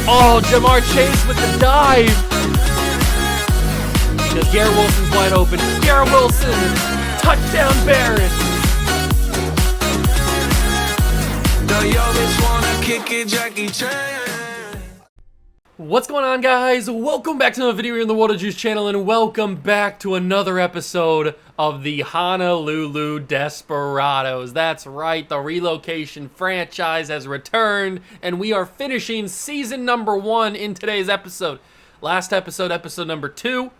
Oh, Jamar Chase with the dive. Because Garrett Wilson's wide open. Garrett Wilson, touchdown Barrett. What's going on, guys? Welcome back to another video here in the World of Juice channel, and welcome back to another episode of the Honolulu Desperados. That's right, the Relocation franchise has returned, and we are finishing season number 1 in today's episode. Last episode, episode number 2,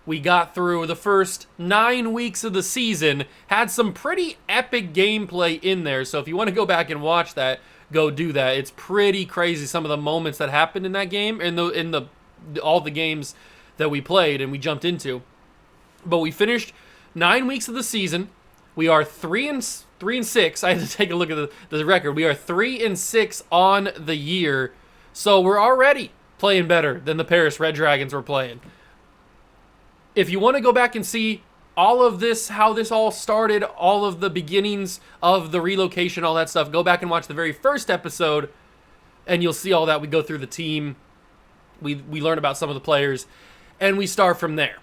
we got through the first 9 weeks of the season, had some pretty epic gameplay in there, so if you want to go back and watch that, go do that. It's pretty crazy, some of the moments that happened in that game, in all the games that we played and we jumped into. But we finished 9 weeks of the season. We are 3-6. I had to take a look at the record. We are 3-6 on the year, so we're already playing better than the Paris Red Dragons were playing. If you want to go back and see all of this, how this all started, all of the beginnings of the relocation, all that stuff, go back and watch the very first episode, and you'll see all that. We go through the team, we learn about some of the players, and we start from there.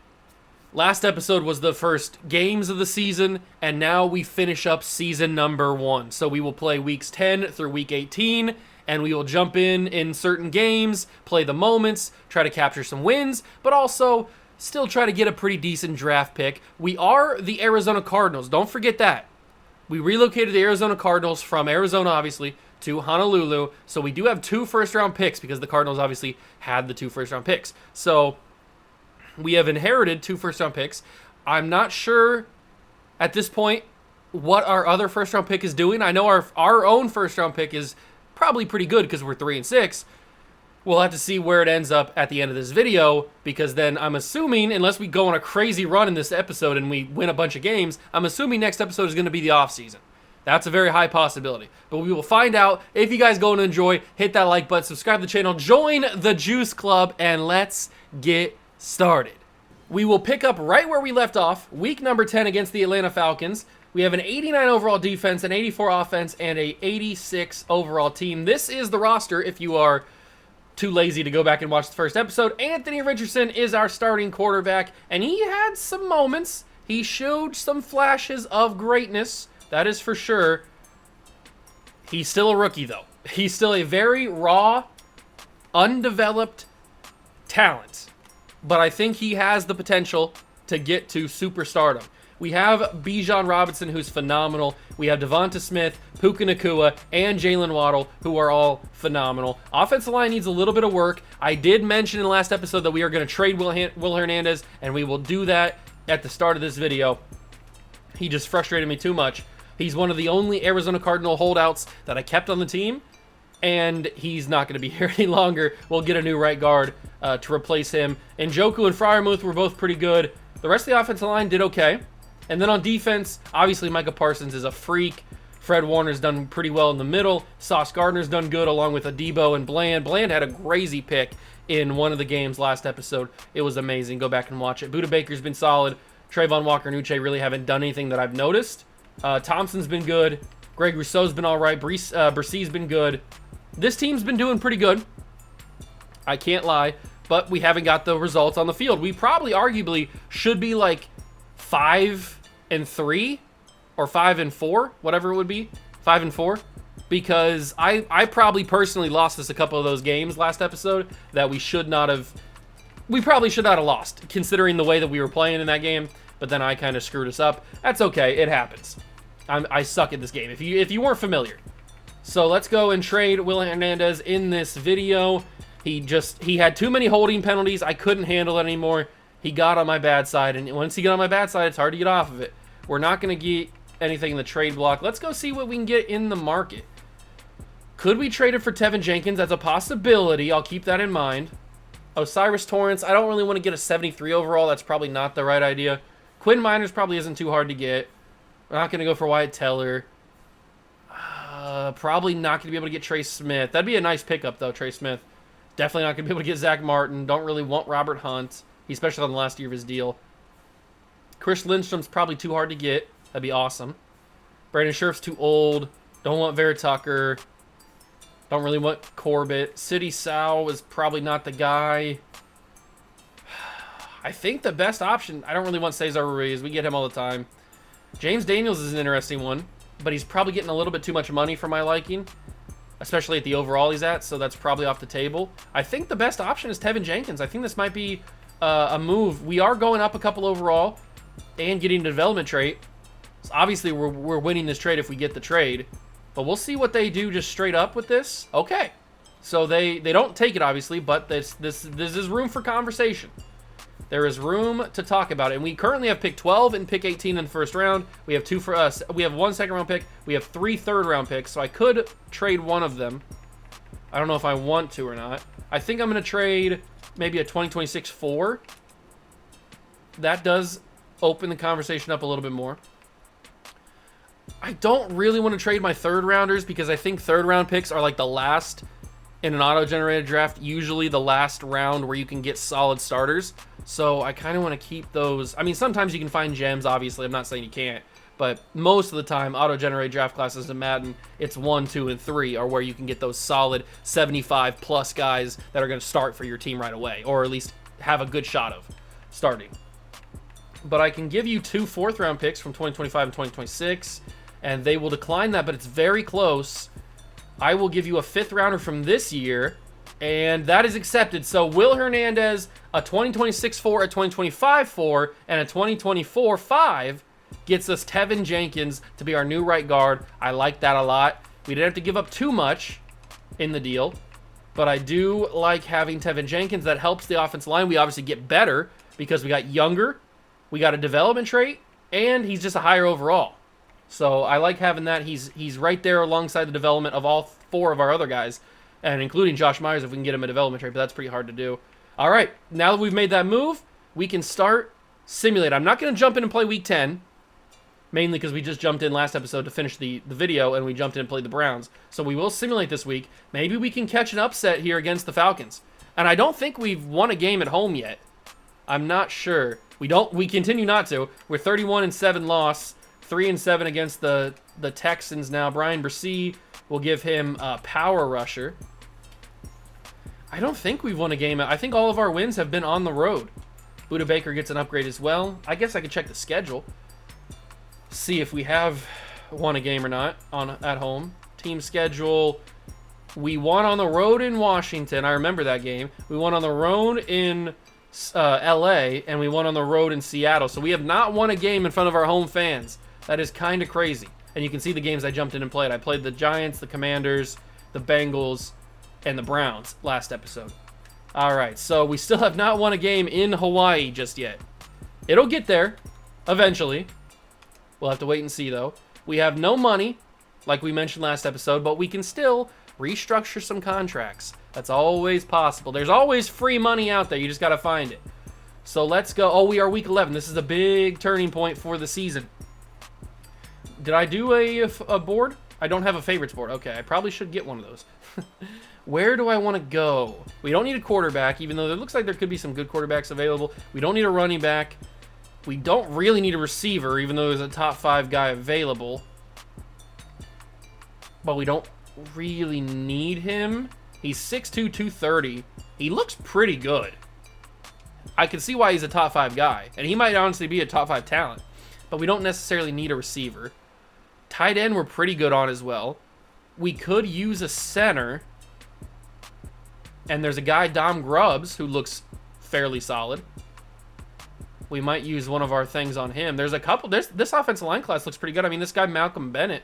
Last episode was the first games of the season, and now we finish up season number 1. So we will play weeks 10 through week 18, and we will jump in certain games, play the moments, try to capture some wins, but also still try to get a pretty decent draft pick. We are the Arizona Cardinals. Don't forget that. We relocated the Arizona Cardinals from Arizona, obviously, to Honolulu. So we do have 2 first-round picks because the Cardinals obviously had the 2 first-round picks. So we have inherited 2 first-round picks. I'm not sure at this point what our other first-round pick is doing. I know our own first-round pick is probably pretty good because we're 3-6. We'll have to see where it ends up at the end of this video, because then I'm assuming, unless we go on a crazy run in this episode and we win a bunch of games, I'm assuming next episode is going to be the off-season. That's a very high possibility. But we will find out. If you guys go and enjoy, hit that like button, subscribe to the channel, join the Juice Club, and let's get started. We will pick up right where we left off, week number 10 against the Atlanta Falcons. We have an 89 overall defense, an 84 offense, and a 86 overall team. This is the roster if you are too lazy to go back and watch the first episode. Anthony Richardson is our starting quarterback, and he had some moments. He showed some flashes of greatness, that is for sure. He's still a rookie, though. He's still a very raw, undeveloped talent, but I think he has the potential to get to superstardom. We have Bijan Robinson, who's phenomenal. We have Devonta Smith, Puka Nacua, and Jalen Waddle, who are all phenomenal. Offensive line needs a little bit of work. I did mention in the last episode that we are going to trade Will Hernandez, and we will do that at the start of this video. He just frustrated me too much. He's one of the only Arizona Cardinal holdouts that I kept on the team, and he's not going to be here any longer. We'll get a new right guard to replace him. Njoku and Freiermuth were both pretty good. The rest of the offensive line did okay. And then on defense, obviously Micah Parsons is a freak. Fred Warner's done pretty well in the middle. Sauce Gardner's done good along with Adebo and Bland. Bland had a crazy pick in one of the games last episode. It was amazing. Go back and watch it. Budda Baker's been solid. Trayvon Walker-Nuche really haven't done anything that I've noticed. Thompson's been good. Greg Rousseau's been all right. Bressee's been good. This team's been doing pretty good. I can't lie. But we haven't got the results on the field. We probably arguably should be like 5-3 or 5-4, whatever it would be, 5-4, because I probably personally lost us a couple of those games last episode that we probably should not have lost, considering the way that we were playing in that game, but then I kind of screwed us up. That's okay, it happens. I suck at this game, if you weren't familiar. So let's go and trade Will Hernandez in this video. He had too many holding penalties. I couldn't handle it anymore. He got on my bad side, and once he got on my bad side, it's hard to get off of it. We're not going to get anything in the trade block. Let's go see what we can get in the market. Could we trade it for Teven Jenkins? That's a possibility. I'll keep that in mind. Osiris Torrance. I don't really want to get a 73 overall. That's probably not the right idea. Quinn Miners probably isn't too hard to get. We're not going to go for Wyatt Teller. Probably not going to be able to get Trey Smith. That'd be a nice pickup, though, Trey Smith. Definitely not going to be able to get Zach Martin. Don't really want Robert Hunt, especially on the last year of his deal. Chris Lindstrom's probably too hard to get. That'd be awesome. Brandon Scherf's too old. Don't want Vera Tucker. Don't really want Corbett. City Sal is probably not the guy. I think the best option, I don't really want Cesar Ruiz. We get him all the time. James Daniels is an interesting one, but he's probably getting a little bit too much money for my liking, especially at the overall he's at, so that's probably off the table. I think the best option is Teven Jenkins. I think this might be a move. We are going up a couple overall and getting a development trait. So obviously, we're winning this trade if we get the trade, but we'll see what they do just straight up with this. Okay, so they don't take it, obviously, but this is room for conversation. There is room to talk about it. And we currently have pick 12 and pick 18 in the first round. We have two for us. We have 1 second-round pick. We have 3 third-round picks. So I could trade one of them. I don't know if I want to or not. I think I'm going to trade maybe a 2026 4. That does open the conversation up a little bit more. I don't really want to trade my third-rounders because I think third-round picks are like the last in an auto-generated draft, usually the last round where you can get solid starters. So I kind of want to keep those. I mean, sometimes you can find gems, obviously. I'm not saying you can't. But most of the time, auto-generated draft classes in Madden, it's 1, 2, and 3 are where you can get those solid 75-plus guys that are going to start for your team right away, or at least have a good shot of starting. But I can give you 2 fourth-round picks from 2025 and 2026, and they will decline that, but it's very close. I will give you a 5th rounder from this year, and that is accepted. So Will Hernandez, a 2026 4, a 2025 4, and a 2024 5 gets us Teven Jenkins to be our new right guard. I like that a lot. We didn't have to give up too much in the deal, but I do like having Teven Jenkins. That helps the offensive line. We obviously get better because we got younger, we got a development trait, and he's just a higher overall. So I like having that. He's right there alongside the development of all 4 of our other guys, and including Josh Myers if we can get him a development trait, but that's pretty hard to do. All right, now that we've made that move, we can start simulate. I'm not going to jump in and play Week 10, mainly because we just jumped in last episode to finish the video, and we jumped in and played the Browns. So we will simulate this week. Maybe we can catch an upset here against the Falcons. And I don't think we've won a game at home yet. I'm not sure. We continue not to. We're 31-7 loss. 3-7 against the Texans now. Brian Bresee will give him a power rusher. I don't think we've won a game. I think all of our wins have been on the road. Buda Baker gets an upgrade as well. I guess I could check the schedule. See if we have won a game or not at home. Team schedule. We won on the road in Washington. I remember that game. We won on the road in LA, and we won on the road in Seattle. So we have not won a game in front of our home fans. That is kind of crazy. And you can see the games I jumped in and played. I played the Giants, the Commanders, the Bengals, and the Browns last episode. All right, so we still have not won a game in Hawaii just yet. It'll get there eventually. We'll have to wait and see, though. We have no money, like we mentioned last episode, but we can still restructure some contracts. That's always possible. There's always free money out there. You just got to find it. So let's go. Oh, we are week 11. This is a big turning point for the season. Did I do a board? I don't have a favorites board. Okay, I probably should get one of those. Where do I want to go? We don't need a quarterback, even though it looks like there could be some good quarterbacks available. We don't need a running back. We don't really need a receiver, even though there's a top 5 guy available. But we don't really need him. He's 6'2", 230. He looks pretty good. I can see why he's a top 5 guy. And he might honestly be a top 5 talent. But we don't necessarily need a receiver. Tight end we're pretty good on as well. We could use a center. And there's a guy, Dom Grubbs, who looks fairly solid. We might use one of our things on him. There's a couple. This offensive line class looks pretty good. I mean, this guy, Malcolm Bennett,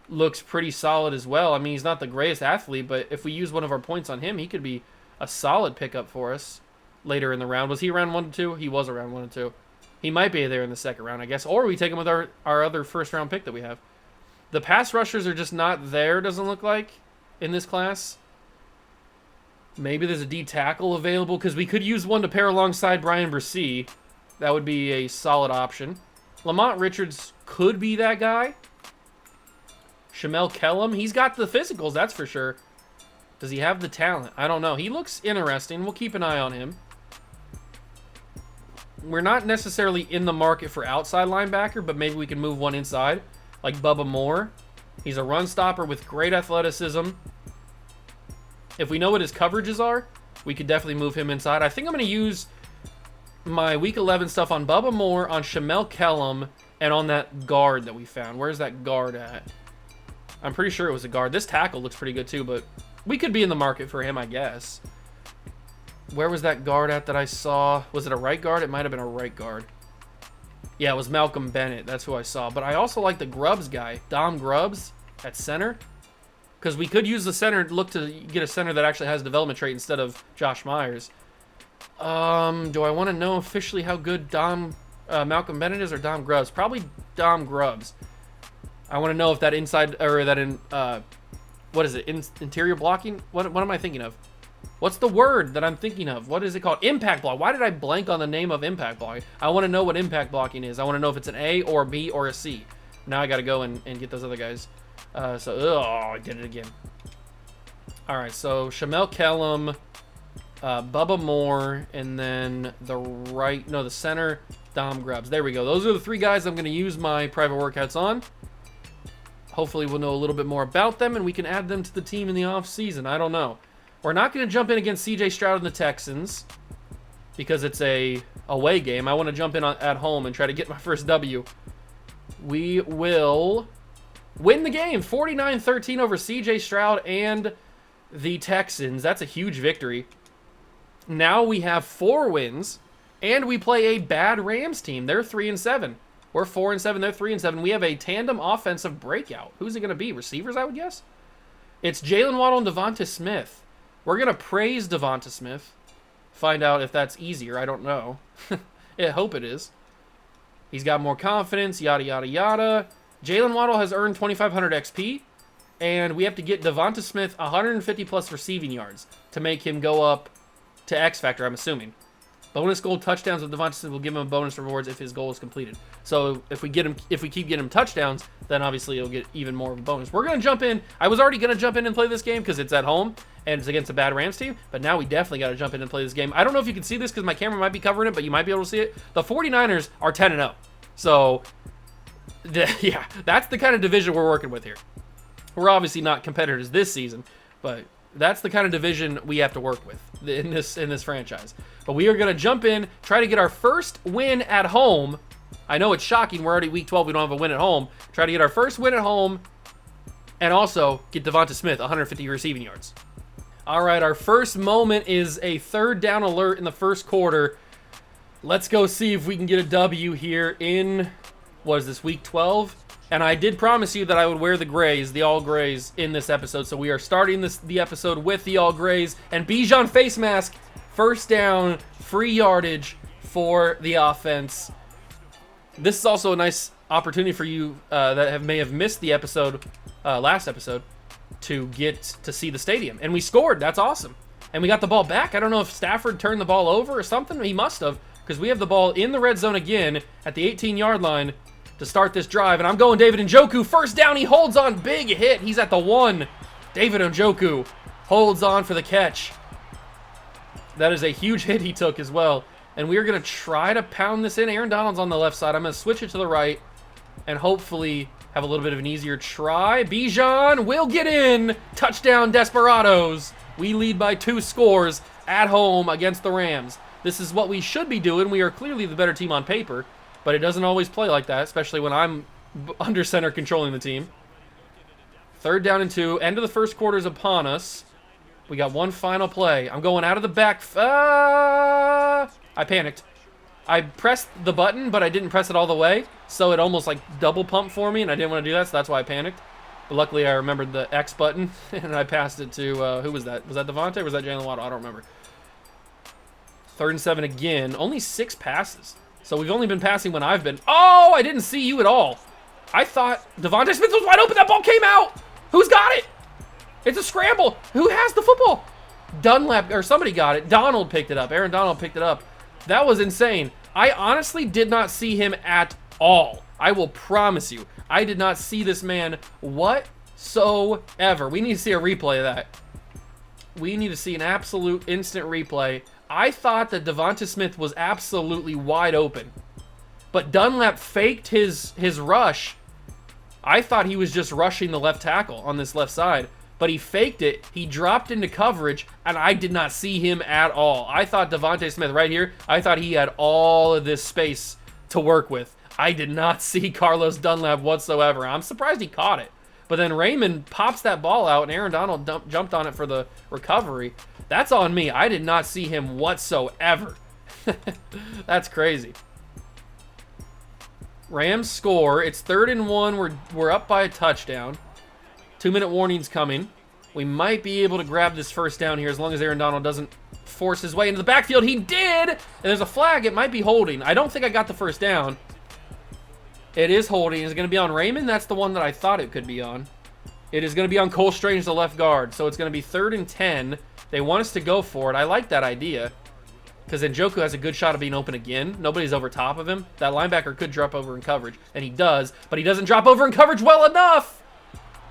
looks pretty solid as well. I mean, he's not the greatest athlete, but if we use one of our points on him, he could be a solid pickup for us later in the round. Was he around 1 to 2? He was around 1 to 2. He might be there in the second round, I guess. Or we take him with our other first-round pick that we have. The pass rushers are just not there, doesn't look like, in this class. Maybe there's a D tackle available, because we could use one to pair alongside Brian Bresee. That would be a solid option. Lamont Richards could be that guy. Shamel Kellum, he's got the physicals, that's for sure. Does he have the talent? I don't know. He looks interesting. We'll keep an eye on him. We're not necessarily in the market for outside linebacker, but maybe we can move one inside, like Bubba Moore. He's a run stopper with great athleticism. If we know what his coverages are, we could definitely move him inside. I think I'm going to use my Week 11 stuff on Bubba Moore, on Shamel Kellum, and on that guard that we found. Where's that guard at? I'm pretty sure it was a guard. This tackle looks pretty good too, but we could be in the market for him, I guess. Where was that guard at that I saw? Was it a right guard? It might have been a right guard. Yeah, it was Malcolm Bennett. That's who I saw. But I also like the Grubbs guy, Dom Grubbs, at center. Because we could use the center, look to get a center that actually has development trait instead of Josh Myers. Do I want to know officially how good Malcolm Bennett is or Dom Grubbs? Probably Dom Grubbs. I want to know if that inside, or that in, what is it, interior blocking? What am I thinking of? What's the word that I'm thinking of? What is it called? Impact block. Why did I blank on the name of impact block? I want to know what impact blocking is. I want to know if it's an A or a B or a C. Now I got to go and get those other guys. I did it again. All right, so Shamel Kellum, Bubba Moore, and then the center, Dom Grubbs. There we go. Those are the three guys I'm going to use my private workouts on. Hopefully we'll know a little bit more about them, and we can add them to the team in the offseason. I don't know. We're not going to jump in against CJ Stroud and the Texans because it's a away game. I want to jump in at home and try to get my first W. We will win the game, 49-13 over CJ Stroud and the Texans. That's a huge victory. Now we have 4 wins, and we play a bad Rams team. They're 3-7. We're 4-7. They're 3-7. We have a tandem offensive breakout. Who's it going to be? Receivers, I would guess? It's Jalen Waddle and Devonta Smith. We're going to praise Devonta Smith. Find out if that's easier. I don't know. I hope it is. He's got more confidence, yada, yada, yada. Jalen Waddle has earned 2,500 XP, and we have to get Devonta Smith 150-plus receiving yards to make him go up to X Factor, I'm assuming. Bonus goal touchdowns with Devonta Smith will give him a bonus rewards if his goal is completed. So if we keep getting him touchdowns, then obviously he'll get even more of a bonus. We're going to jump in. I was already going to jump in and play this game because it's at home and it's against a bad Rams team, but now we definitely got to jump in and play this game. I don't know if you can see this because my camera might be covering it, but you might be able to see it. The 49ers are 10-0. So, yeah, that's the kind of division we're working with here. We're obviously not competitors this season, but that's the kind of division we have to work with in this franchise. But we are going to jump in, try to get our first win at home. I know it's shocking. We're already week 12. We don't have a win at home. Try to get our first win at home and also get Devonta Smith 150 receiving yards. All right, our first moment is a third down alert in the first quarter. Let's go see if we can get a W here in, what is this, week 12? And I did promise you that I would wear the grays, the all grays, in this episode. So we are starting the episode with the all grays. And Bijan face mask, first down, free yardage for the offense. This is also a nice opportunity for you that may have missed the episode, last episode, to get to see the stadium. And we scored. That's awesome. And we got the ball back. I don't know if Stafford turned the ball over or something. He must have, because we have the ball in the red zone again at the 18-yard line to start this drive. And I'm going David Njoku. First down. He holds on. Big hit. He's at the 1. David Njoku holds on for the catch. That is a huge hit he took as well. And we are going to try to pound this in. Aaron Donald's on the left side. I'm going to switch it to the right and hopefully have a little bit of an easier try. Bijan will get in. Touchdown, Desperados. We lead by 2 scores at home against the Rams. This is what we should be doing. We are clearly the better team on paper, but it doesn't always play like that, especially when I'm under center controlling the team. Third down and 2. End of the first quarter is upon us. We got one final play. I'm going out of the back. I panicked. I pressed the button, but I didn't press it all the way, so it almost like double pumped for me, and I didn't want to do that, so that's why I panicked. But luckily, I remembered the X button, and I passed it to, who was that? Was that Devontae or was that Jalen Waddle? I don't remember. 3rd and 7 again. Only 6 passes. So we've only been passing when I've been. Oh, I didn't see you at all. I thought Devonta Smith was wide open. That ball came out. Who's got it? It's a scramble. Who has the football? Dunlap, or somebody got it. Donald picked it up. Aaron Donald picked it up. That was insane. I honestly did not see him at all. I will promise you. I did not see this man whatsoever. We need to see a replay of that. We need to see an absolute instant replay. I thought that Devonta Smith was absolutely wide open. But Dunlap faked his rush I thought he was just rushing the left tackle on this left side, but he faked it. He dropped into coverage, and I did not see him at all. I thought Devontae Smith right here, I thought he had all of this space to work with. I did not see Carlos Dunlap whatsoever. I'm surprised he caught it. But then Raymond pops that ball out, and Aaron Donald jumped on it for the recovery. That's on me. I did not see him whatsoever. That's crazy. Rams score. It's 3rd and 1. We're up by a touchdown. 2-minute warning's coming. We might be able to grab this first down here as long as Aaron Donald doesn't force his way into the backfield. He did! And there's a flag. It might be holding. I don't think I got the first down. It is holding. Is it going to be on Raymond? That's the one that I thought it could be on. It is going to be on Cole Strange, the left guard. So it's going to be 3rd and 10. They want us to go for it. I like that idea because Njoku has a good shot of being open again. Nobody's over top of him. That linebacker could drop over in coverage, and he does, but he doesn't drop over in coverage well enough.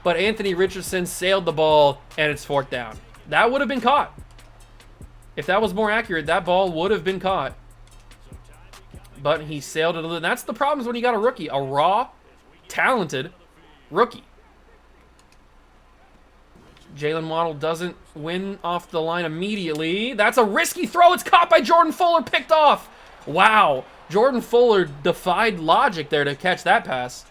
But Anthony Richardson sailed the ball, and it's 4th down. That would have been caught. If that was more accurate, that ball would have been caught. But he sailed it a little. That's the problems when you got a rookie, a raw, talented rookie. Jalen Waddle doesn't win off the line immediately. That's a risky throw. It's caught by Jordan Fuller, picked off. Wow. Jordan Fuller defied logic there to catch that pass.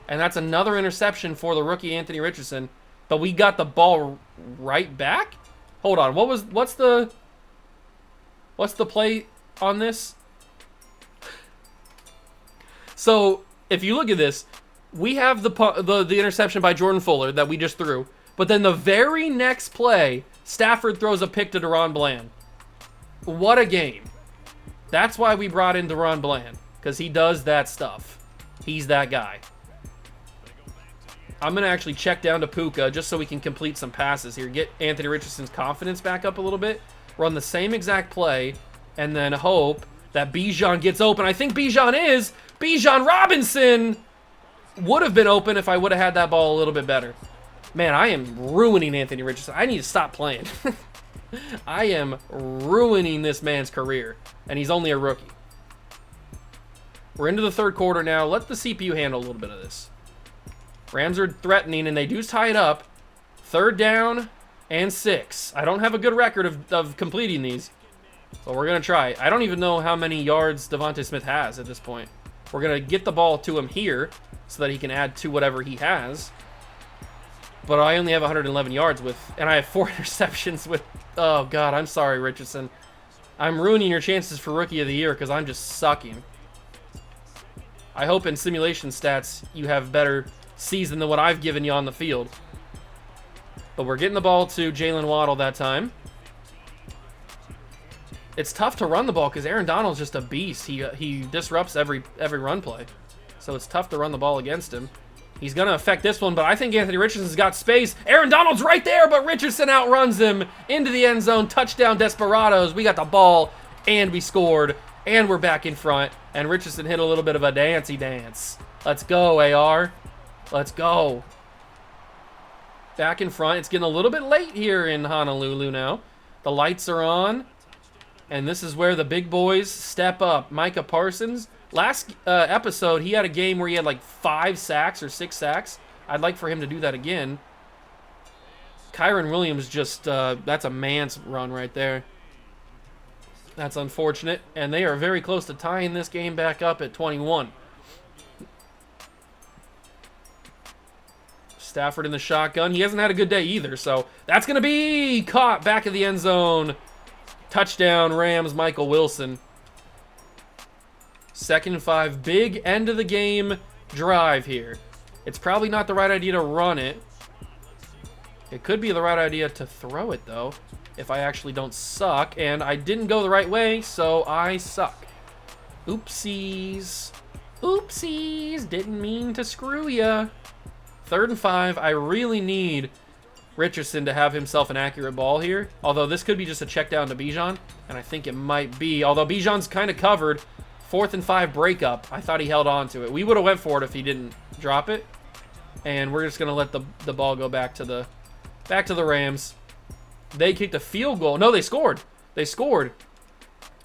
And that's another interception for the rookie Anthony Richardson. But we got the ball right back? Hold on. What's the play on this? So, if you look at this, we have the interception by Jordan Fuller that we just threw. But then the very next play, Stafford throws a pick to DaRon Bland. What a game. That's why we brought in DaRon Bland, because he does that stuff. He's that guy. I'm going to actually check down to Puka just so we can complete some passes here. Get Anthony Richardson's confidence back up a little bit. Run the same exact play, and then hope that Bijan gets open. I think Bijan is. Bijan Robinson would have been open if I would have had that ball a little bit better. Man, I am ruining Anthony Richardson. I need to stop playing. I am ruining this man's career, and he's only a rookie. We're into the 3rd quarter now. Let the CPU handle a little bit of this. Rams are threatening, and they do tie it up. 3rd down and 6. I don't have a good record of completing these, but we're going to try. I don't even know how many yards Devontae Smith has at this point. We're going to get the ball to him here so that he can add to whatever he has. But I only have 111 yards and I have 4 interceptions with, oh God, I'm sorry, Richardson. I'm ruining your chances for Rookie of the Year because I'm just sucking. I hope in simulation stats you have better season than what I've given you on the field. But we're getting the ball to Jalen Waddle that time. It's tough to run the ball because Aaron Donald's just a beast. He disrupts every run play. So it's tough to run the ball against him. He's going to affect this one, but I think Anthony Richardson's got space. Aaron Donald's right there, but Richardson outruns him into the end zone. Touchdown, Desperados. We got the ball, and we scored, and we're back in front. And Richardson hit a little bit of a dancey dance. Let's go, AR. Let's go. Back in front. It's getting a little bit late here in Honolulu now. The lights are on, and this is where the big boys step up. Micah Parsons. Last episode, he had a game where he had like 5 sacks or 6 sacks. I'd like for him to do that again. Kyron Williams just, that's a man's run right there. That's unfortunate. And they are very close to tying this game back up at 21. Stafford in the shotgun. He hasn't had a good day either, so that's going to be caught back of the end zone. Touchdown, Rams, Michael Wilson. 2nd and 5, big end of the game drive here. It's probably not the right idea to run it. It could be the right idea to throw it, though, if I actually don't suck. And I didn't go the right way, so I suck. Oopsies. Oopsies. Didn't mean to screw ya. 3rd and 5. I really need Richardson to have himself an accurate ball here. Although this could be just a check down to Bijan, and I think it might be. Although Bijan's kind of covered. 4th and 5 breakup. I thought he held on to it. We would have went for it if he didn't drop it. And we're just going to let the ball go back to the Rams. They kicked a field goal. No, they scored. They scored.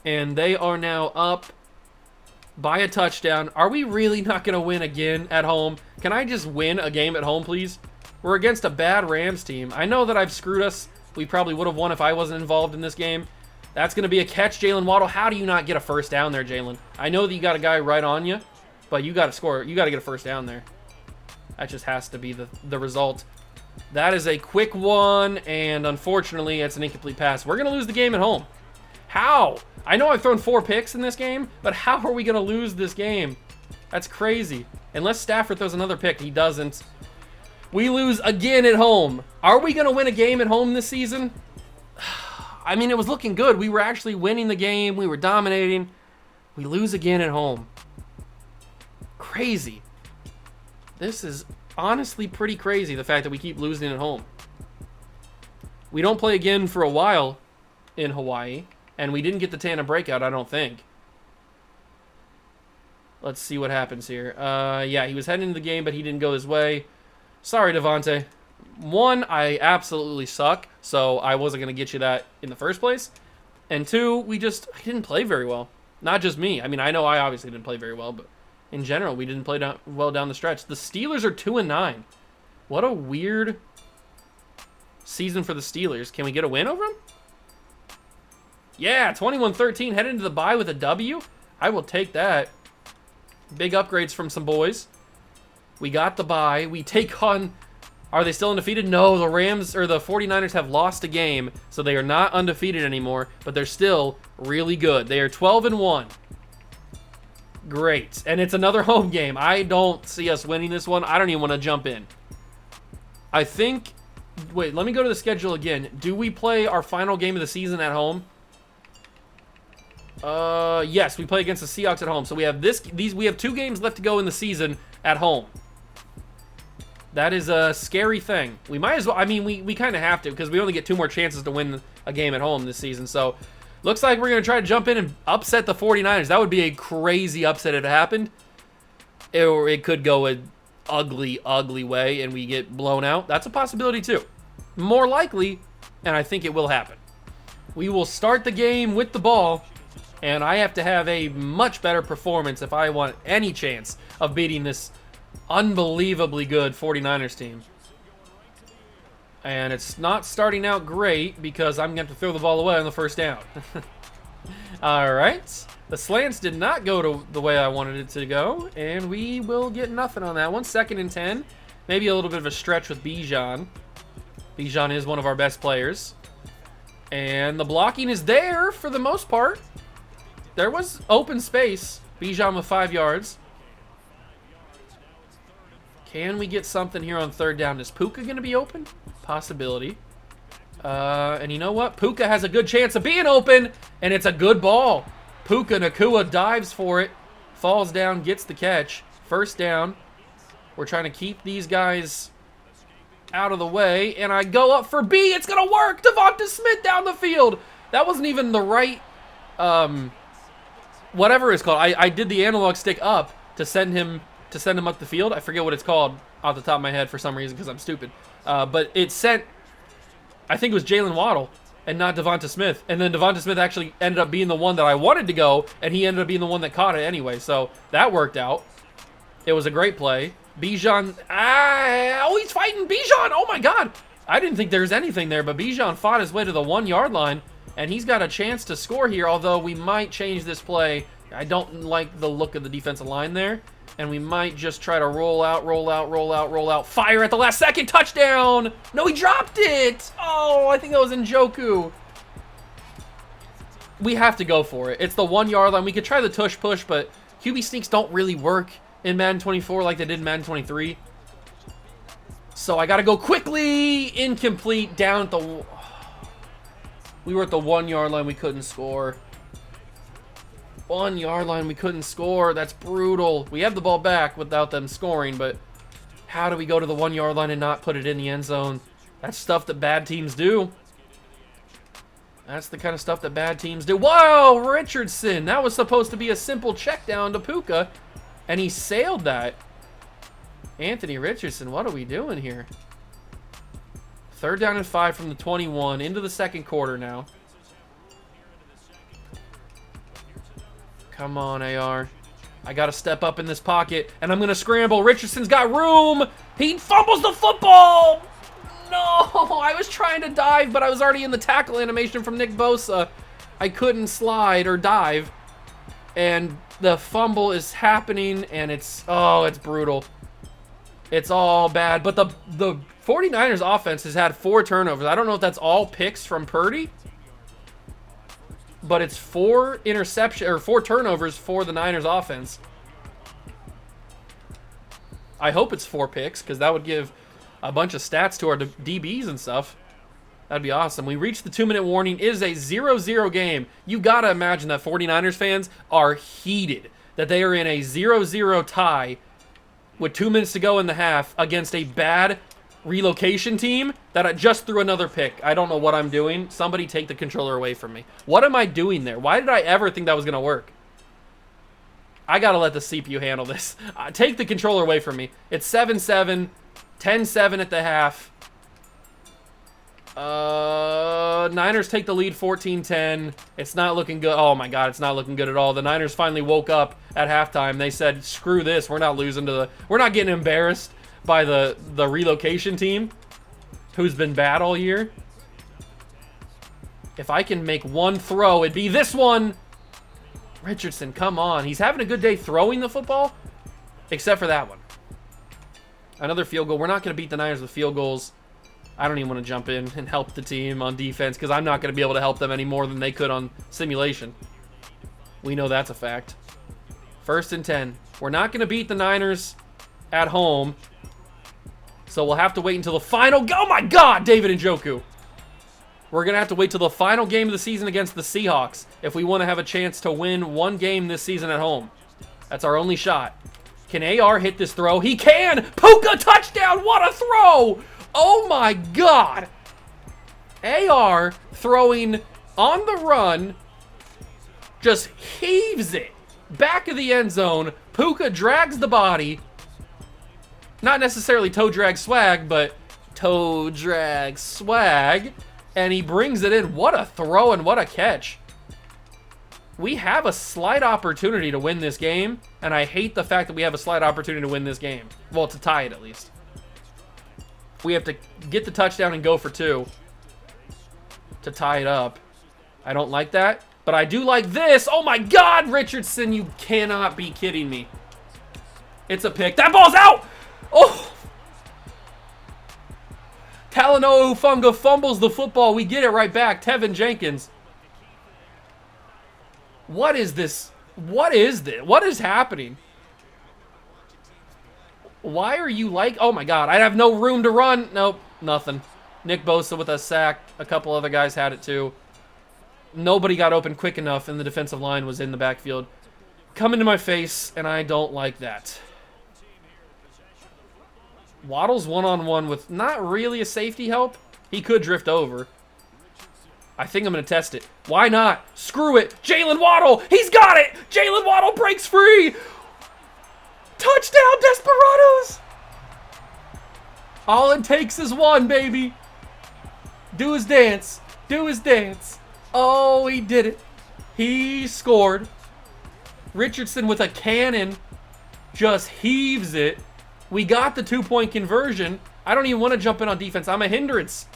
And they are now up by a touchdown. Are we really not going to win again at home? Can I just win a game at home, please? We're against a bad Rams team. I know that I've screwed us. We probably would have won if I wasn't involved in this game. That's going to be a catch, Jalen Waddle. How do you not get a first down there, Jalen? I know that you got a guy right on you, but you got to score. You got to get a first down there. That just has to be the result. That is a quick one, and unfortunately, it's an incomplete pass. We're going to lose the game at home. How? I know I've thrown 4 picks in this game, but how are we going to lose this game? That's crazy. Unless Stafford throws another pick. He doesn't. We lose again at home. Are we going to win a game at home this season? I mean, it was looking good. We were actually winning the game. We were dominating. We lose again at home. Crazy. This is honestly pretty crazy, the fact that we keep losing at home. We don't play again for a while in Hawaii. And we didn't get the Tana breakout, I don't think. Let's see what happens here. Yeah, he was heading into the game, but he didn't go his way. Sorry, Devontae. 1, I absolutely suck, so I wasn't going to get you that in the first place. And 2, I didn't play very well. Not just me. I mean, I know I obviously didn't play very well, but in general, we didn't play well down the stretch. The Steelers are 2-9. What a weird season for the Steelers. Can we get a win over them? Yeah, 21-13, headed into the bye with a W. I will take that. Big upgrades from some boys. We got the bye. We take on... Are they still undefeated? No, the Rams or the 49ers have lost a game, so they are not undefeated anymore, but they're still really good. They are 12-1. Great. And it's another home game. I don't see us winning this one. I don't even want to jump in. I think... Wait, let me go to the schedule again. Do we play our final game of the season at home? Yes, we play against the Seahawks at home. So we have we have 2 games left to go in the season at home. That is a scary thing. We might as well, I mean, we kind of have to because we only get 2 more chances to win a game at home this season. So looks like we're going to try to jump in and upset the 49ers. That would be a crazy upset if it happened. Or it could go an ugly, ugly way and we get blown out. That's a possibility too. More likely, and I think it will happen. We will start the game with the ball. And I have to have a much better performance if I want any chance of beating this unbelievably good 49ers team. And it's not starting out great because I'm going to have to throw the ball away on the first down. All right. The slants did not go to the way I wanted it to go. And we will get nothing on that one. 2nd and 10. Maybe a little bit of a stretch with Bijan. Bijan is one of our best players. And the blocking is there for the most part. There was open space. Bijan with 5 yards. Can we get something here on 3rd down? Is Puka going to be open? Possibility. And you know what? Puka has a good chance of being open, and it's a good ball. Puka Nacua dives for it, falls down, gets the catch. 1st down. We're trying to keep these guys out of the way, and I go up for B. It's going to work. Devonta Smith down the field. That wasn't even the right... whatever it's called. I did the analog stick up to send him up the field. I forget what it's called off the top of my head for some reason because I'm stupid. But it sent, I think it was Jalen Waddle and not Devonta Smith. And then Devonta Smith actually ended up being the one that I wanted to go, and he ended up being the one that caught it anyway. So that worked out. It was a great play. Bijan, he's fighting Bijan. Oh my God. I didn't think there was anything there, but Bijan fought his way to the 1-yard line. And he's got a chance to score here, although we might change this play. I don't like the look of the defensive line there. And we might just try to roll out. Fire at the last second. Touchdown. No, he dropped it. Oh, I think that was Njoku. We have to go for it. It's the 1-yard line. We could try the tush push, but QB sneaks don't really work in Madden 24 like they did in Madden 23. So I got to go quickly. Incomplete. Down at the... We were at the 1-yard line. We couldn't score. 1-yard line. We couldn't score. That's brutal. We have the ball back without them scoring, but how do we go to the 1-yard line and not put it in the end zone? That's stuff that bad teams do. That's the kind of stuff that bad teams do. Whoa, Richardson. That was supposed to be a simple check down to Puka, and he sailed that. Anthony Richardson, what are we doing here? 3rd down and 5 from the 21 into the 2nd quarter now. Come on, AR. I got to step up in this pocket, and I'm going to scramble. Richardson's got room. He fumbles the football. No, I was trying to dive, but I was already in the tackle animation from Nick Bosa. I couldn't slide or dive, and the fumble is happening, and it's brutal. It's all bad, but the 49ers offense has had 4 turnovers. I don't know if that's all picks from Purdy, but it's 4 turnovers for the Niners offense. I hope it's 4 picks, because that would give a bunch of stats to our DBs and stuff. That'd be awesome. We reached the 2-minute warning. It is a 0-0 game. You got to imagine that 49ers fans are heated that they are in a 0-0 tie with 2 minutes to go in the half against a bad relocation team that I just threw another pick. I don't know what I'm doing. Somebody take the controller away from me. What am I doing there? Why did I ever think that was going to work? I got to let the CPU handle this. Take the controller away from me. It's 7-7, 10-7 at the half. Niners take the lead 14-10. It's not looking good. Oh my God, it's not looking good at all. The Niners finally woke up at halftime. They said, screw this. We're not losing we're not getting embarrassed by the relocation team who's been bad all year. If I can make one throw, it'd be this one. Richardson, come on. He's having a good day throwing the football, except for that one. Another field goal. We're not going to beat the Niners with field goals. I don't even want to jump in and help the team on defense because I'm not going to be able to help them any more than they could on simulation. We know that's a fact. 1st and 10. We're not going to beat the Niners at home, so we'll have to wait until the final. Oh my God, David Njoku. We're going to have to wait till the final game of the season against the Seahawks if we want to have a chance to win one game this season at home. That's our only shot. Can AR hit this throw? He can! Puka touchdown! What a throw! Oh my God! AR throwing on the run, just heaves it back of the end zone. Puka drags the body. Not necessarily toe drag swag, but toe drag swag. And he brings it in. What a throw and what a catch. We have a slight opportunity to win this game, and I hate the fact that we have a slight opportunity to win this game. Well, to tie it at least. We have to get the touchdown and go for 2 to tie it up. I don't like that, but I do like this. Oh my God, Richardson, you cannot be kidding me. It's a pick. That ball's out! Oh! Talanoa Hufanga fumbles the football. We get it right back. Teven Jenkins. What is this? What is this? What is happening? Why are you like... Oh, my God. I have no room to run. Nope. Nothing. Nick Bosa with a sack. A couple other guys had it, too. Nobody got open quick enough, and the defensive line was in the backfield. Coming to my face, and I don't like that. Waddle's one-on-one with not really a safety help. He could drift over. I think I'm going to test it. Why not? Screw it. Jalen Waddle. He's got it. Jalen Waddle breaks free. Touchdown, Desperados. All it takes is one, baby. Do his dance. Do his dance. Oh, he did it. He scored. Richardson with a cannon just heaves it. We got the 2-point conversion. I don't even want to jump in on defense. I'm a hindrance.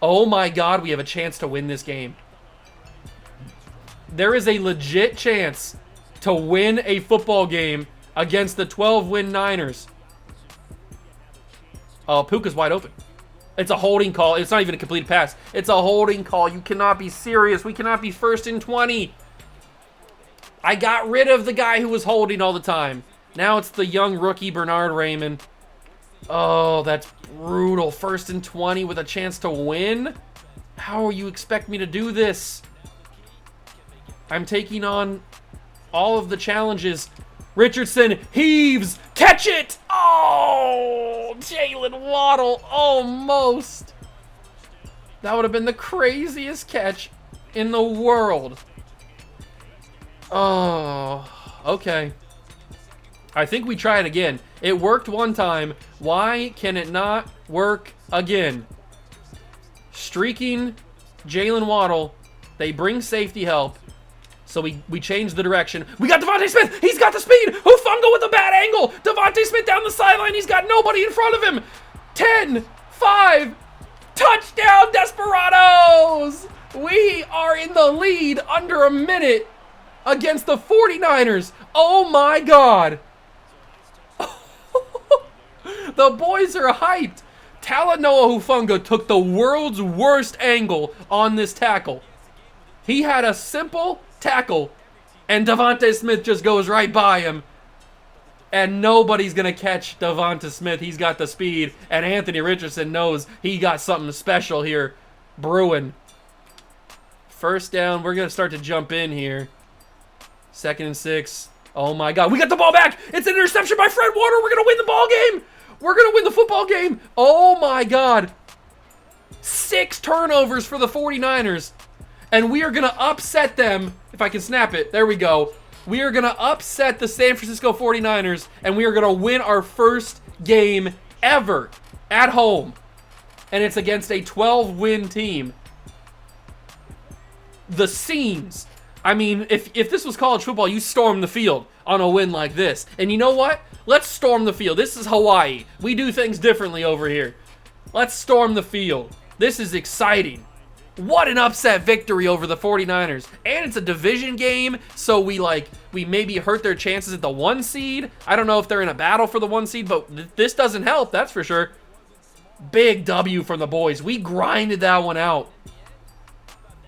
Oh my God, we have a chance to win this game. There is a legit chance to win a football game against the 12-win Niners. Oh, Puka's wide open. It's a holding call. It's not even a completed pass. It's a holding call. You cannot be serious. We cannot be 1st and 20. I got rid of the guy who was holding all the time. Now it's the young rookie, Bernard Raymond. Oh, that's brutal. 1st and 20 with a chance to win? How you expect me to do this? I'm taking on all of the challenges. Richardson heaves. Catch it! Oh, Jalen Waddle. Almost. That would have been the craziest catch in the world. Oh, okay. I think we try it again. It worked one time. Why can it not work again? Streaking Jalen Waddle. They bring safety help. So we changed the direction. We got Devontae Smith. He's got the speed. Hufanga with a bad angle. Devontae Smith down the sideline. He's got nobody in front of him. 10, 5, touchdown Desperados! We are in the lead under a minute against the 49ers. Oh my God. The boys are hyped. Talanoa Hufanga took the world's worst angle on this tackle. He had a simple tackle, and Devontae Smith just goes right by him. And nobody's going to catch Devontae Smith. He's got the speed, and Anthony Richardson knows he got something special here brewing. First down, we're going to start to jump in here. 2nd and 6. Oh my God, we got the ball back. It's an interception by Fred Warner. We're going to win the ball game. We're going to win the football game. Oh my God. 6 turnovers for the 49ers. And we are going to upset them. If I can snap it. There we go. We are going to upset the San Francisco 49ers. And we are going to win our first game ever at home. And it's against a 12-win team. The scenes. I mean, if this was college football, you storm the field on a win like this. And you know what? Let's storm the field. This is Hawaii. We do things differently over here. Let's storm the field. This is exciting. What an upset victory over the 49ers. And it's a division game, so we maybe hurt their chances at the 1 seed. I don't know if they're in a battle for the 1 seed, but this doesn't help, that's for sure. Big W from the boys. We grinded that one out.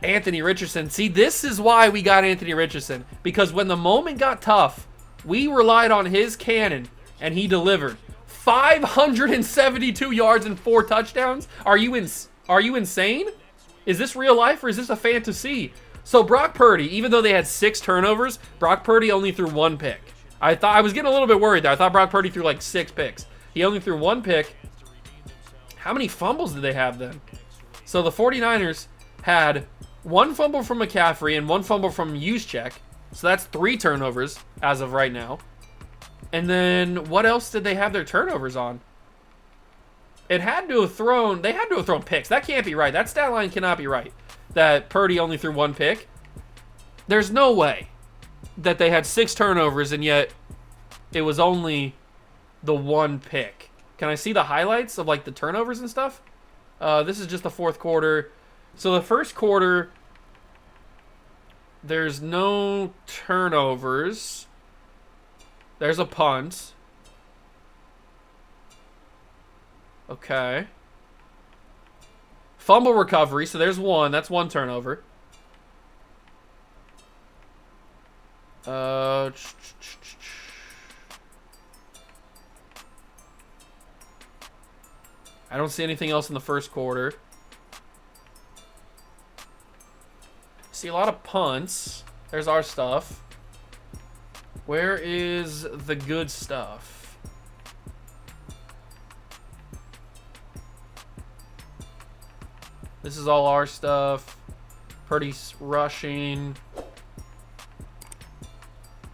Anthony Richardson. See, this is why we got Anthony Richardson. Because when the moment got tough, we relied on his cannon, and he delivered. 572 yards and 4 touchdowns? Are you insane? Is this real life, or is this a fantasy? So Brock Purdy, even though they had 6 turnovers, Brock Purdy only threw 1 pick. I was getting a little bit worried there. I thought Brock Purdy threw like 6 picks. He only threw 1 pick. How many fumbles did they have then? So the 49ers had 1 fumble from McCaffrey and 1 fumble from Juszczyk. So that's 3 turnovers as of right now. And then what else did they have their turnovers on? They had to have thrown picks. That can't be right. That stat line cannot be right. That Purdy only threw 1 pick. There's no way that they had 6 turnovers and yet it was only the 1 pick. Can I see the highlights of like the turnovers and stuff? This is just the 4th quarter. So the 1st quarter, there's no turnovers. There's a punt. Okay. Fumble recovery, so there's 1. That's 1 turnover. I don't see anything else in the 1st quarter. See a lot of punts. There's our stuff. Where is the good stuff? This is all our stuff. Purdy's rushing.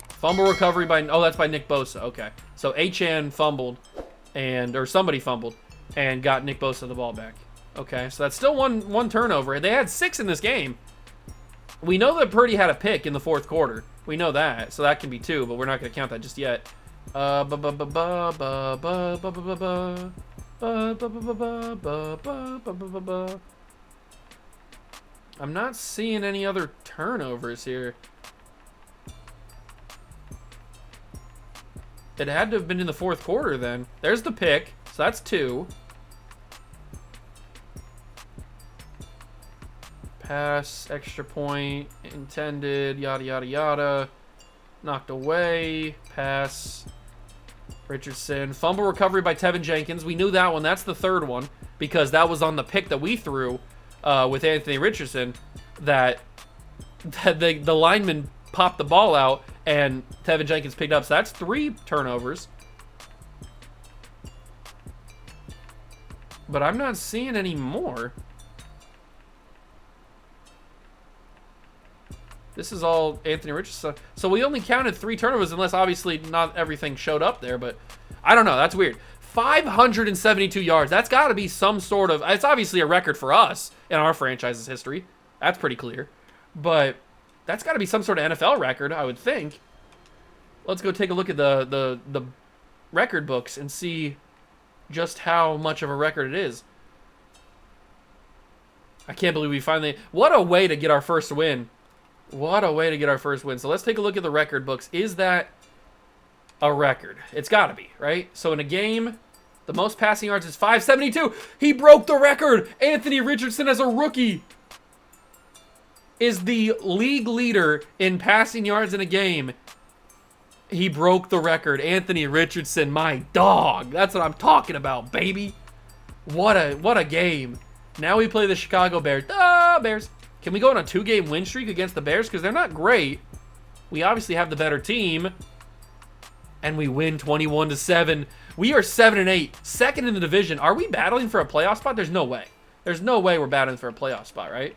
Fumble recovery by... Oh, that's by Nick Bosa. Okay. So HN fumbled. Or somebody fumbled. And got Nick Bosa the ball back. Okay. So that's still one turnover. They had 6 in this game. We know that Purdy had a pick in the 4th quarter. We know that. So that can be 2. But we're not going to count that just yet. I'm not seeing any other turnovers here. It had to have been in the 4th quarter then. There's the pick. So that's 2. Pass, extra point, intended, yada, yada, yada. Knocked away. Pass. Richardson. Fumble recovery by Teven Jenkins. We knew that one. That's the 3rd one. Because that was on the pick that we threw with Anthony Richardson. That the lineman popped the ball out and Teven Jenkins picked up. So that's 3 turnovers. But I'm not seeing any more. This is all Anthony Richardson. So we only counted 3 turnovers unless obviously not everything showed up there. But I don't know. That's weird. 572 yards. That's got to be some sort of... It's obviously a record for us in our franchise's history. That's pretty clear. But That's got to be some sort of NFL record, I would think. Let's go take a look at the record books and see just how much of a record it is. I can't believe we finally... What a way to get our first win. What a way to get our first win. So let's take a look at the record books. Is that a record? It's got to be, right? So in a game, the most passing yards is 572. He broke the record. Anthony Richardson, as a rookie, is the league leader in passing yards in a game. He broke the record. Anthony Richardson, my dog. That's what I'm talking about, baby. What a game. Now we play the Chicago Bears. Bears. Can we go on a 2-game win streak against the Bears? Because they're not great. We obviously have the better team. And we win 21-7. We are 7-8. Second in the division. Are we battling for a playoff spot? There's no way. There's no way we're battling for a playoff spot, right?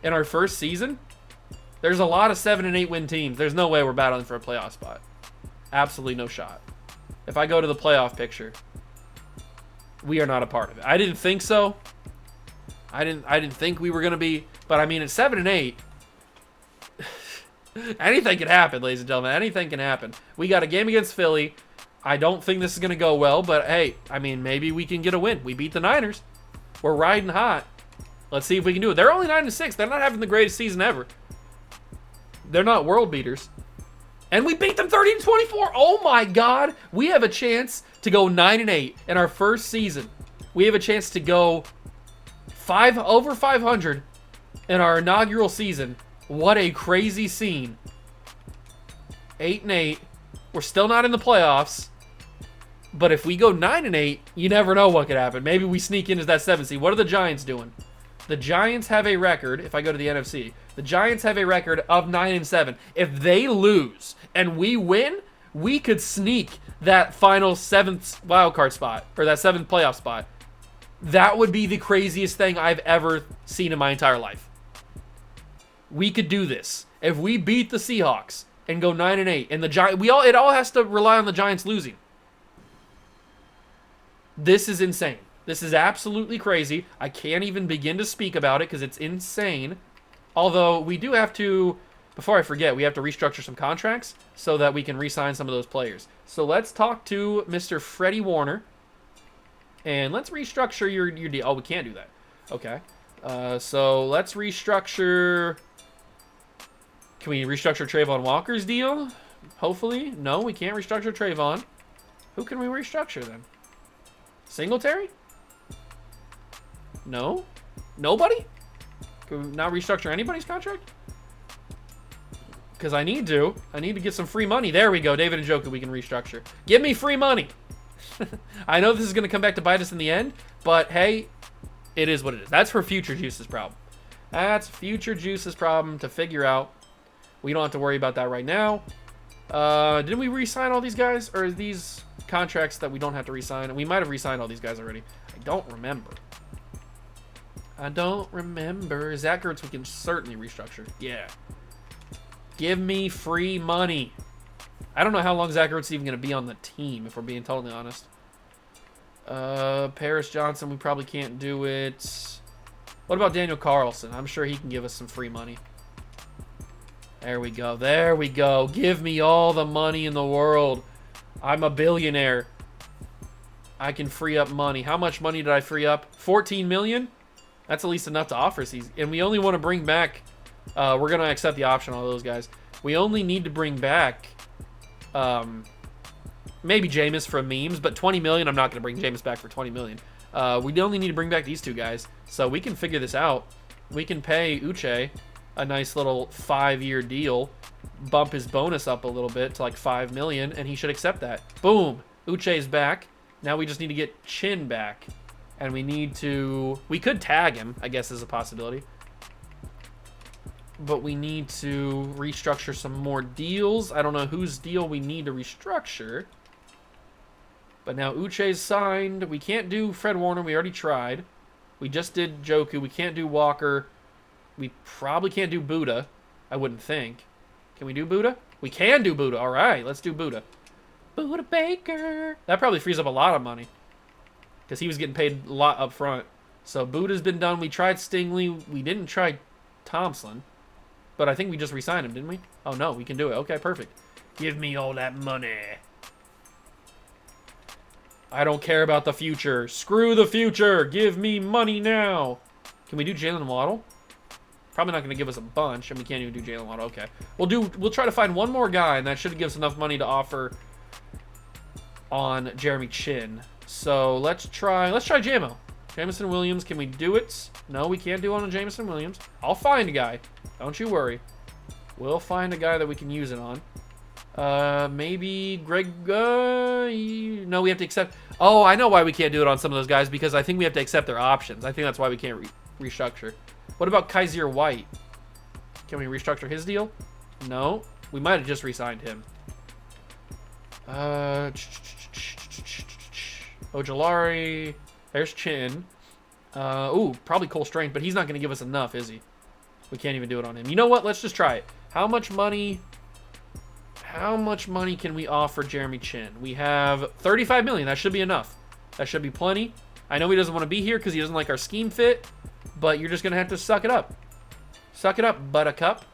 In our first season? There's a lot of 7 and 8 win teams. There's no way we're battling for a playoff spot. Absolutely no shot. If I go to the playoff picture, we are not a part of it. I didn't think so. I didn't think we were gonna be, but I mean, at 7 and 8, anything can happen, ladies and gentlemen. Anything can happen. We got a game against Philly. I don't think this is gonna go well, but hey, I mean, maybe we can get a win. We beat the Niners. We're riding hot. Let's see if we can do it. They're only 9-6. They're not having the greatest season ever. They're not world beaters. And we beat them 30-24. Oh my God. We have a chance to go 9-8 in our first season. We have a chance to go over 500 in our inaugural season. What a crazy scene. 8-8. We're still not in the playoffs. But if we go 9-8, you never know what could happen. Maybe we sneak into that 7th seed. What are the Giants doing? The Giants have a record, if I go to the NFC, the Giants have a record of 9-7. If they lose and we win, we could sneak that final 7th wildcard spot, or that 7th playoff spot. That would be the craziest thing I've ever seen in my entire life. We could do this. If we beat the Seahawks and go 9-8, and the Giants, it all has to rely on the Giants losing. This is insane. This is absolutely crazy. I can't even begin to speak about it because it's insane. Although we do have to, before I forget, we have to restructure some contracts so that we can re-sign some of those players. So let's talk to Mr. Freddie Warner. And let's restructure your deal. Oh, we can't do that. Okay. So let's restructure. Can we restructure Trayvon Walker's deal? Hopefully. No, we can't restructure Trayvon. Who can we restructure then? Singletary? No? Nobody? Can we not restructure anybody's contract? Because I need to. I need to get some free money. There we go. David and Njoku we can restructure. Give me free money. I know this is going to come back to bite us in the end, but hey, it is what it is. That's for Future Juice's problem. That's Future Juice's problem to figure out. We don't have to worry about that right now. Didn't we re-sign all these guys? Or are these contracts that we don't have to re-sign? We might have re-signed all these guys already. I don't remember. Zach Ertz we can certainly restructure. Yeah. Give me free money. I don't know how long Zach Ertz is even going to be on the team, if we're being totally honest. Paris Johnson, we probably can't do it. What about Daniel Carlson? I'm sure he can give us some free money. There we go. There we go. Give me all the money in the world. I'm a billionaire. I can free up money. How much money did I free up? 14 million? That's at least enough to offer season. And we only want to bring back... we're going to accept the option on those guys. We only need to bring back... maybe Jameis for memes, but 20 million, I'm not going to bring Jameis back for 20 million. We only need to bring back these two guys, so we can figure this out. We can pay Uche a nice little 5-year deal, bump his bonus up a little bit to like 5 million, and he should accept that. Boom! Uche's back. Now we just need to get Chin back, and we need to... We could tag him, I guess is a possibility. But we need to restructure some more deals. I don't know whose deal we need to restructure. But now Uche's signed. We can't do Fred Warner. We already tried. We just did Njoku. We can't do Walker. We probably can't do Buddha. I wouldn't think. Can we do Buddha? We can do Buddha. All right, let's do Buddha. Buddha Baker. That probably frees up a lot of money. Because he was getting paid a lot up front. So Buddha's been done. We tried Stingley. We didn't try Thompson. But I think we just re-signed him, didn't we? Oh, no, we can do it. Okay, perfect. Give me all that money. I don't care about the future. Screw the future. Give me money now. Can we do Jalen Waddle? Probably not going to give us a bunch, and we can't even do Jalen Waddle. Okay. We'll try to find one more guy, and that should give us enough money to offer on Jeremy Chin. So let's try Jamo. Jamison Williams, can we do it? No, we can't do it on Jamison Williams. I'll find a guy. Don't you worry. We'll find a guy that we can use it on. Maybe Greg, no, we have to accept. Oh, I know why we can't do it on some of those guys, because I think we have to accept their options. I think that's why we can't restructure. What about Kaiser White? Can we restructure his deal? No, we might have just re-signed him. Ojolari, there's Chin. Ooh, probably Cole Strange, but he's not going to give us enough, is he? We can't even do it on him. You know what? Let's just try it. How much money can we offer Jeremy Chin? We have 35 million. That should be enough. That should be plenty. I know he doesn't want to be here because he doesn't like our scheme fit, but you're just going to have to suck it up. Suck it up, Buttercup.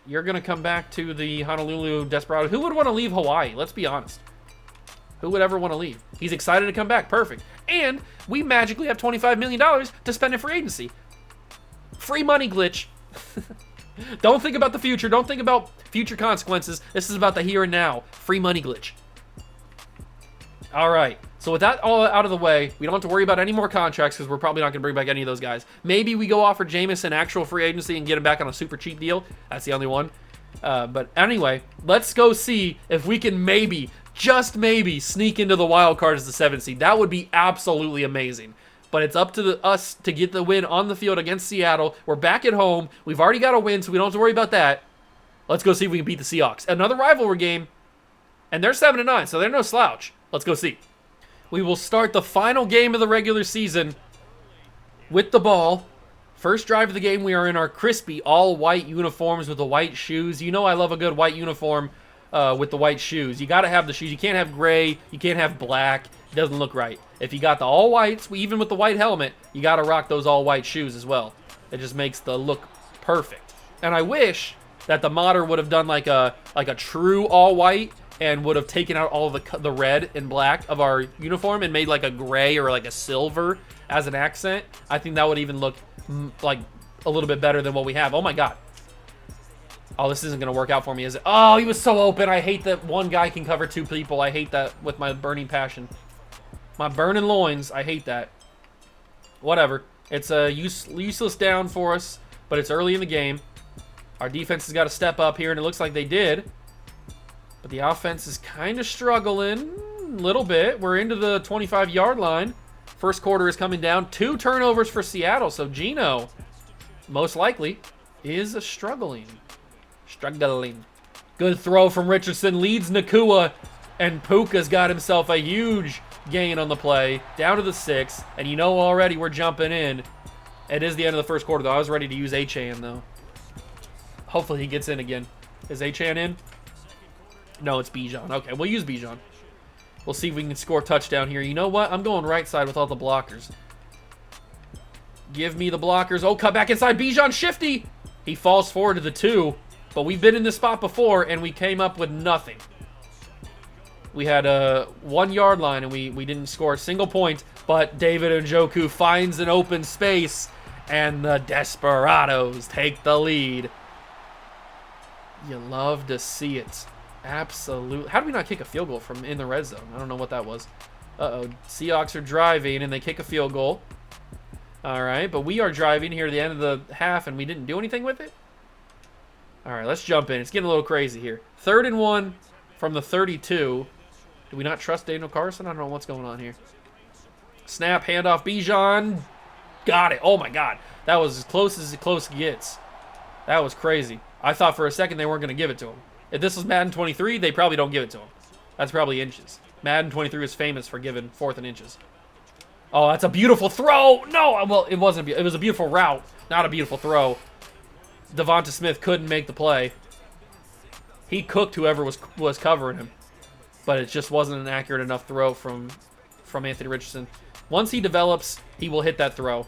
You're going to come back to the Honolulu Desperados. Who would want to leave Hawaii? Let's be honest. Who would ever want to leave? He's excited to come back. Perfect. And we magically have $25 million to spend in free agency. Free money glitch. Don't think about the future. Don't think about future consequences. This is about the here and now. Free money glitch. All right. So with that all out of the way, we don't have to worry about any more contracts because we're probably not going to bring back any of those guys. Maybe we go offer Jameson actual free agency and get him back on a super cheap deal. That's the only one. But anyway, let's go see if we can maybe, just maybe, sneak into the wild card as the 7th seed. That would be absolutely amazing. But it's up to us to get the win on the field against Seattle. We're back at home. We've already got a win, so we don't have to worry about that. Let's go see if we can beat the Seahawks. Another rivalry game, and they're 7-9, so they're no slouch. Let's go see. We will start the final game of the regular season with the ball. First drive of the game, we are in our crispy all-white uniforms with the white shoes. You know I love a good white uniform with the white shoes. You got to have the shoes. You can't have gray. You can't have black. It doesn't look right. If you got the all whites, even with the white helmet, you got to rock those all white shoes as well. It just makes the look perfect. And I wish that the modder would have done like a true all white and would have taken out all the red and black of our uniform and made like a gray or like a silver as an accent. I think that would even look like a little bit better than what we have. Oh my God. Oh, this isn't going to work out for me, is it? Oh, he was so open. I hate that one guy can cover two people. I hate that with my burning passion. My burning loins. I hate that. Whatever. It's a useless down for us, but it's early in the game. Our defense has got to step up here, and it looks like they did. But the offense is kind of struggling a little bit. We're into the 25-yard line. First quarter is coming down. 2 turnovers for Seattle, so Geno, most likely, is struggling. Good throw from Richardson. Leads Nakua, and Puka's got himself a huge gain on the play. Down to the 6, and you know already we're jumping in. It is the end of the first quarter, though. I was ready to use Achane, though. Hopefully he gets in again. Is Achane in? No, it's Bijan. Okay, we'll use Bijan. We'll see if we can score a touchdown here. You know what? I'm going right side with all the blockers. Give me the blockers. Oh, cut back inside. Bijan shifty. He falls forward to the 2. But we've been in this spot before, and we came up with nothing. We had a 1-yard line, and we didn't score a single point. But David Njoku finds an open space, and the Desperados take the lead. You love to see it. Absolutely. How did we not kick a field goal from in the red zone? I don't know what that was. Uh-oh. Seahawks are driving, and they kick a field goal. All right, but we are driving here at the end of the half, and we didn't do anything with it? All right, let's jump in. It's getting a little crazy here. 3rd and 1 from the 32. Do we not trust Daniel Carson? I don't know what's going on here. Snap, handoff, Bijan. Got it. Oh, my God. That was as close gets. That was crazy. I thought for a second they weren't going to give it to him. If this was Madden 23, they probably don't give it to him. That's probably inches. Madden 23 is famous for giving 4th and inches. Oh, that's a beautiful throw. No, well, it wasn't. It was a beautiful route, not a beautiful throw. Devonta Smith couldn't make the play. He cooked whoever was covering him, but it just wasn't an accurate enough throw from Anthony Richardson. Once he develops, he will hit that throw.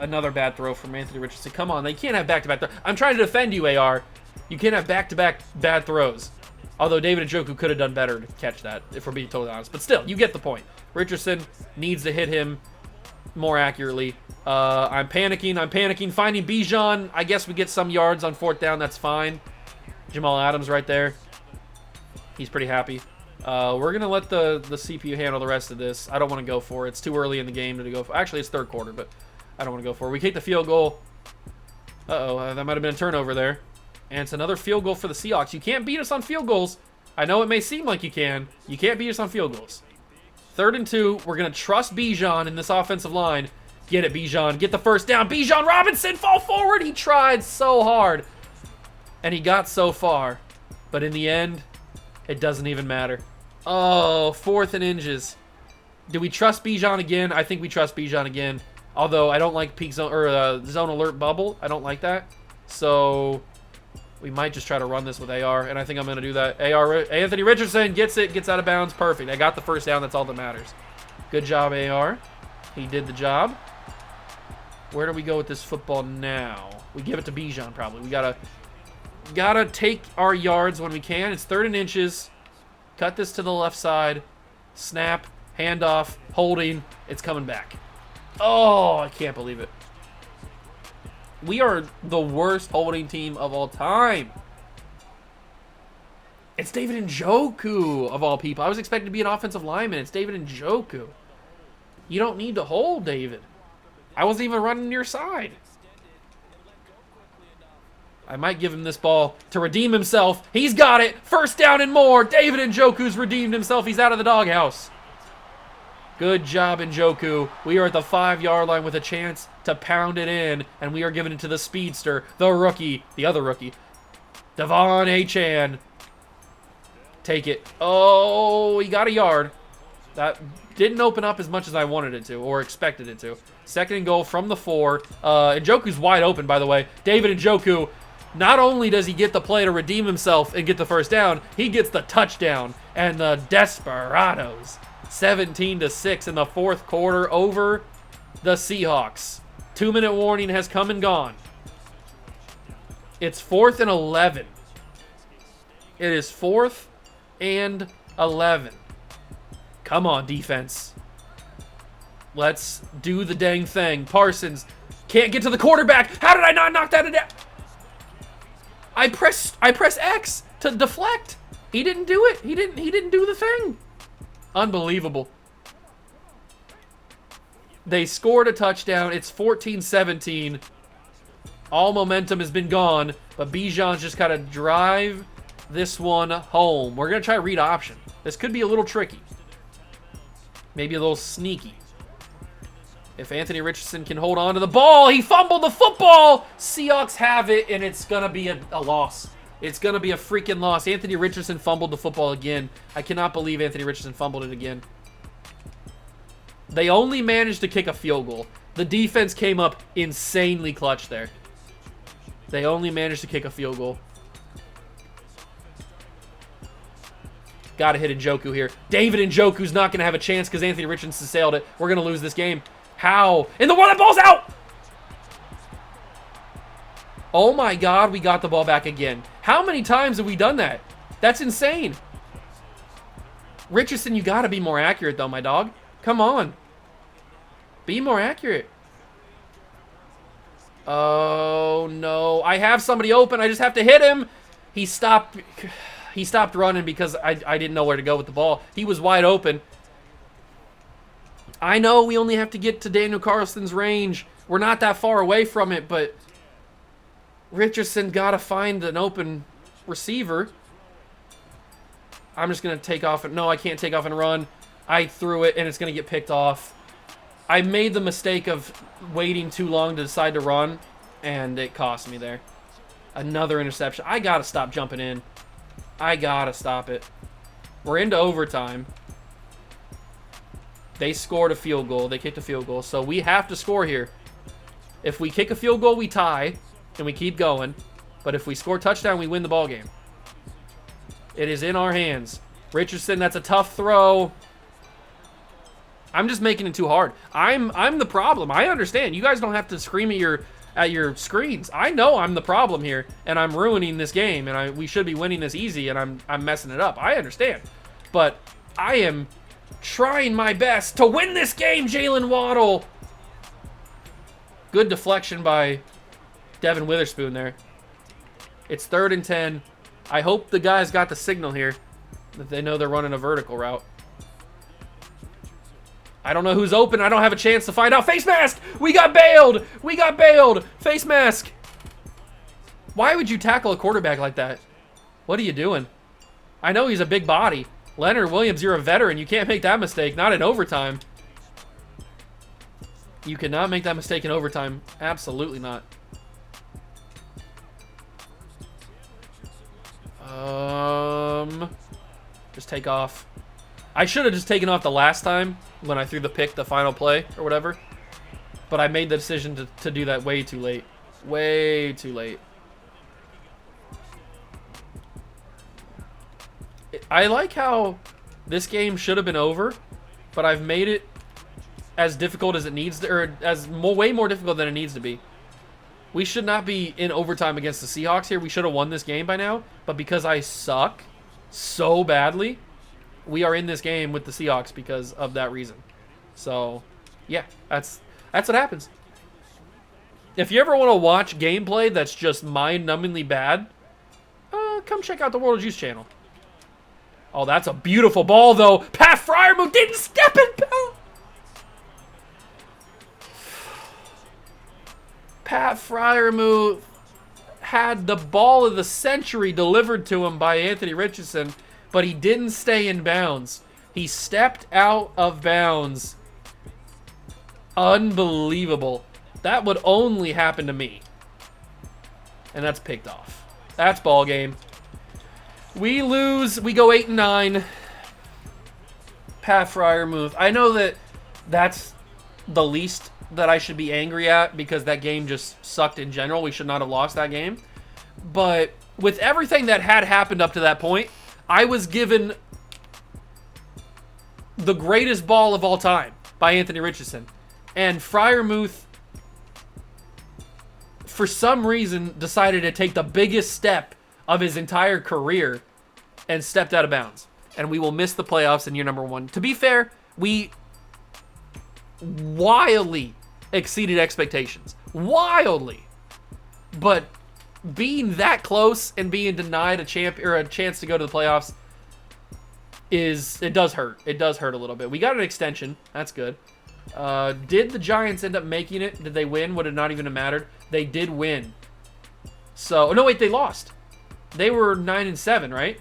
Another bad throw from Anthony Richardson. Come on, they can't have back-to-back throws. I'm trying to defend you, AR. You can't have back-to-back bad throws. Although David Njoku could have done better to catch that, if we're being totally honest. But still, you get the point. Richardson needs to hit him more accurately. I'm panicking. Finding Bijan. I guess we get some yards on 4th down. That's fine. Jamal Adams right there. He's pretty happy. We're going to let the CPU handle the rest of this. I don't want to go for it. It's too early in the game to go for. Actually, it's 3rd quarter, but I don't want to go for it. We kick the field goal. That might have been a turnover there. And it's another field goal for the Seahawks. You can't beat us on field goals. I know it may seem like you can. You can't beat us on field goals. 3rd and 2. We're going to trust Bijan in this offensive line. Get it, Bijan. Get the first down. Bijan Robinson, fall forward. He tried so hard. And he got so far. But in the end, it doesn't even matter. Oh, 4th and inches. Do we trust Bijan again? I think we trust Bijan again. Although I don't like peak zone or zone alert bubble. I don't like that. So we might just try to run this with AR, and I think I'm going to do that. Anthony Richardson gets it, gets out of bounds. Perfect. I got the first down. That's all that matters. Good job, AR. He did the job. Where do we go with this football now? We give it to Bijan probably. We gotta take our yards when we can. It's 3rd and inches. Cut this to the left side. Snap. Handoff. Holding. It's coming back. Oh, I can't believe it. We are the worst holding team of all time. It's David Njoku, of all people. I was expecting to be an offensive lineman. It's David Njoku. You don't need to hold, David. I wasn't even running your side. I might give him this ball to redeem himself. He's got it. 1st down and more. David Njoku's redeemed himself. He's out of the doghouse. Good job, Njoku. We are at the 5-yard line with a chance to pound it in, and we are giving it to the speedster, the rookie, the other rookie, Devon Achane. Take it. Oh, he got a yard. That didn't open up as much as I wanted it to or expected it to. 2nd and goal from the 4. Njoku's wide open, by the way. David Njoku, not only does he get the play to redeem himself and get the first down, he gets the touchdown. And the Desperados, 17-6 in the 4th quarter over the Seahawks. 2-minute warning has come and gone. It's 4th and 11. It is 4th and 11. Come on, defense. Let's do the dang thing. Parsons can't get to the quarterback. How did I not knock that down? I press X to deflect. He didn't do it. He didn't do the thing. Unbelievable. They scored a touchdown. It's 14-17. All momentum has been gone, but Bijan's just got to drive this one home. We're going to try read option. This could be a little tricky. Maybe a little sneaky. If Anthony Richardson can hold on to the ball, he fumbled the football. Seahawks have it, and it's going to be a loss. It's going to be a freaking loss. Anthony Richardson fumbled the football again. I cannot believe Anthony Richardson fumbled it again. They only managed to kick a field goal. The defense came up insanely clutch there. They only managed to kick a field goal. Got to hit Njoku here. David Njoku's not going to have a chance because Anthony Richardson sailed it. We're going to lose this game. How? And the one that ball's out! Oh my God, we got the ball back again. How many times have we done that? That's insane. Richardson, you got to be more accurate though, my dog. Come on. Be more accurate. Oh no. I have somebody open. I just have to hit him. He stopped running because I didn't know where to go with the ball. He was wide open. I know we only have to get to Daniel Carlson's range. We're not that far away from it, but Richardson got to find an open receiver. I'm just going to take off. No, I can't take off and run. I threw it, and it's going to get picked off. I made the mistake of waiting too long to decide to run, and it cost me there. Another interception. I got to stop jumping in. I got to stop it. We're into overtime. They scored a field goal. They kicked a field goal, so we have to score here. If we kick a field goal, we tie, and we keep going. But if we score a touchdown, we win the ball game. It is in our hands. Richardson, that's a tough throw. I'm just making it too hard. I'm the problem. I understand. You guys don't have to scream at your screens. I know I'm the problem here, and I'm ruining this game, and we should be winning this easy, and I'm messing it up. I understand. But I am trying my best to win this game, Jalen Waddle. Good deflection by Devin Witherspoon there. It's 3rd and 10. I hope the guys got the signal here that they know they're running a vertical route. I don't know who's open. I don't have a chance to find out. Face mask! We got bailed! We got bailed! Face mask! Why would you tackle a quarterback like that? What are you doing? I know he's a big body. Leonard Williams, you're a veteran. You can't make that mistake. Not in overtime. You cannot make that mistake in overtime. Absolutely not. Just take off. I should have just taken off the last time when I threw the pick, the final play or whatever. But I made the decision to do that way too late. Way too late. I like how this game should have been over, but I've made it as difficult as it needs to, or way more difficult than it needs to be. We should not be in overtime against the Seahawks here. We should have won this game by now, but because I suck so badly, we are in this game with the Seahawks because of that reason. So, yeah, that's what happens. If you ever want to watch gameplay that's just mind-numbingly bad, come check out the World of Juice channel. Oh, that's a beautiful ball, though. Pat Fryermuth didn't step in bounds. Pat Fryermuth had the ball of the century delivered to him by Anthony Richardson, but he didn't stay in bounds. He stepped out of bounds. Unbelievable. That would only happen to me. And that's picked off. That's ball game. We lose. We go 8-9. Pat Fryermuth. I know that that's the least that I should be angry at because that game just sucked in general. We should not have lost that game. But with everything that had happened up to that point, I was given the greatest ball of all time by Anthony Richardson. And Fryermuth, for some reason, decided to take the biggest step of his entire career and stepped out of bounds. And we will miss the playoffs in year number 1. To be fair, we wildly exceeded expectations. Wildly. But being that close and being denied a chance to go to the playoffs it does hurt. It does hurt a little bit. We got an extension. That's good. Did the Giants end up making it? Did they win? Would it not even have mattered? They did win. So, no, wait, they lost. They were 9-7, right?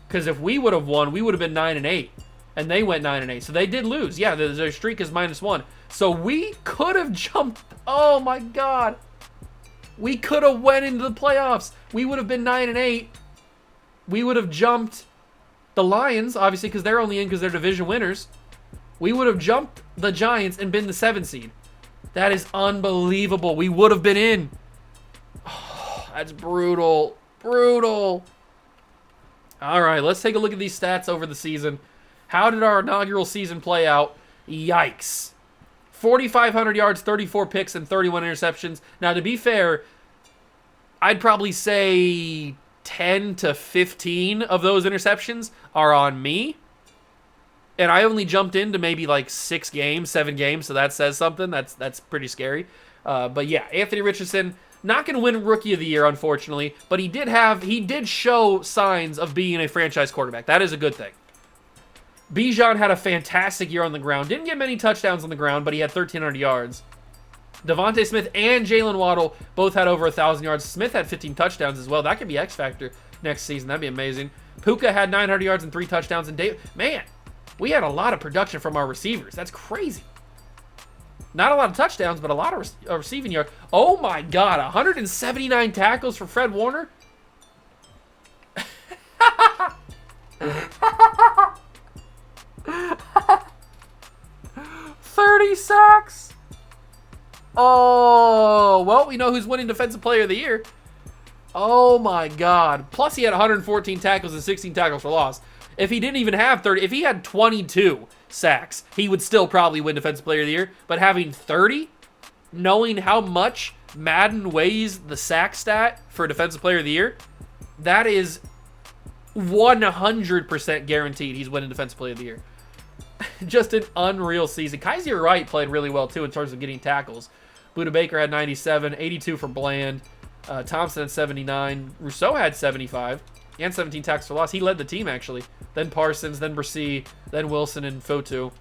Because if we would have won, we would have been 9-8. And they went 9-8. So they did lose. Yeah, their streak is -1. So we could have jumped. Oh, my God. We could have went into the playoffs. We would have been 9-8. We would have jumped the Lions, obviously, because they're only in because they're division winners. We would have jumped the Giants and been the 7th seed. That is unbelievable. We would have been in. Oh, that's brutal. Brutal. All right, let's take a look at these stats over the season. How did our inaugural season play out? Yikes. 4,500 yards, 34 picks, and 31 interceptions. Now, to be fair, I'd probably say 10 to 15 of those interceptions are on me. And I only jumped into maybe like 7 games, so that says something. That's pretty scary. But yeah, Anthony Richardson, not going to win Rookie of the Year, unfortunately, but he did show signs of being a franchise quarterback. That is a good thing. Bijan had a fantastic year on the ground. Didn't get many touchdowns on the ground, but he had 1,300 yards. Devontae Smith and Jalen Waddle both had over 1,000 yards. Smith had 15 touchdowns as well. That could be X Factor next season. That'd be amazing. Puka had 900 yards and 3 touchdowns. And man, we had a lot of production from our receivers. That's crazy. Not a lot of touchdowns, but a lot of receiving yards. Oh my God, 179 tackles for Fred Warner. 30 sacks. Oh, well, we know who's winning Defensive Player of the Year. Oh my God. Plus he had 114 tackles and 16 tackles for loss. If he didn't even have 30, if he had 22 sacks, he would still probably win Defensive Player of the Year. But having 30, knowing how much Madden weighs the sack stat for Defensive Player of the Year, that is 100% guaranteed he's winning Defensive Player of the Year. Just an unreal season. Kaiser Wright played really well, too, in terms of getting tackles. Buda Baker had 97, 82 for Bland. Thompson had 79. Rousseau had 75 and 17 tackles for loss. He led the team, actually. Then Parsons, then Brissy, then Wilson and Fotu.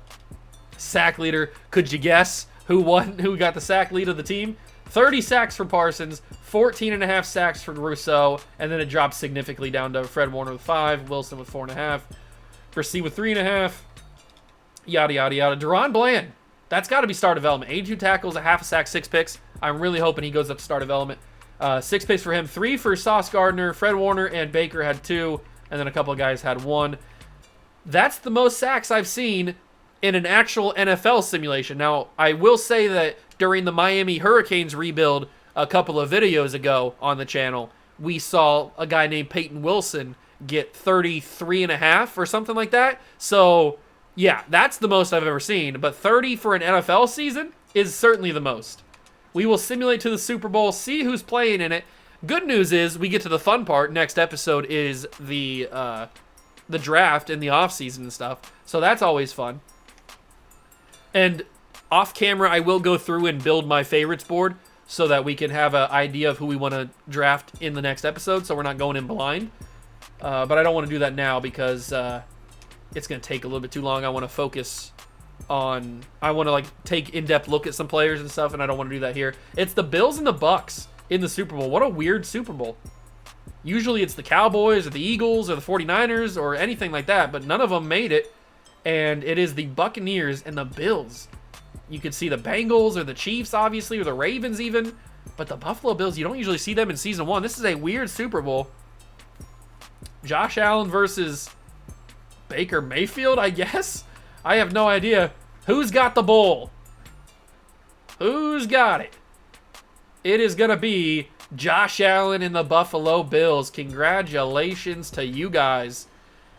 Sack leader. Could you guess who won? Who got the sack lead of the team? 30 sacks for Parsons, 14.5 sacks for Rousseau, and then it dropped significantly down to Fred Warner with 5, Wilson with 4.5, Brissy with 3.5, yada, yada, yada. Deron Bland, that's got to be star development. 82 tackles, a half a sack, 6 picks. I'm really hoping he goes up to star development. 6 picks for him, 3 for Sauce Gardner. Fred Warner and Baker had 2, and then a couple of guys had 1. That's the most sacks I've seen in an actual NFL simulation. Now, I will say that during the Miami Hurricanes rebuild a couple of videos ago on the channel, we saw a guy named Peyton Wilson get 33.5 or something like that. So, yeah, that's the most I've ever seen. But 30 for an NFL season is certainly the most. We will simulate to the Super Bowl, see who's playing in it. Good news is we get to the fun part. Next episode is the draft and the offseason and stuff. So that's always fun. And off camera, I will go through and build my favorites board so that we can have an idea of who we want to draft in the next episode, so we're not going in blind. But I don't want to do that now because it's going to take a little bit too long. I want to focus on... I want to take in-depth look at some players and stuff, and I don't want to do that here. It's the Bills and the Bucks in the Super Bowl. What a weird Super Bowl. Usually it's the Cowboys or the Eagles or the 49ers or anything like that, but none of them made it. And it is the Buccaneers and the Bills. You could see the Bengals or the Chiefs, obviously, or the Ravens even. But the Buffalo Bills, you don't usually see them in Season 1. This is a weird Super Bowl. Josh Allen versus Baker Mayfield, I guess? I have no idea. Who's got the bowl? Who's got it? It is going to be Josh Allen and the Buffalo Bills. Congratulations to you guys.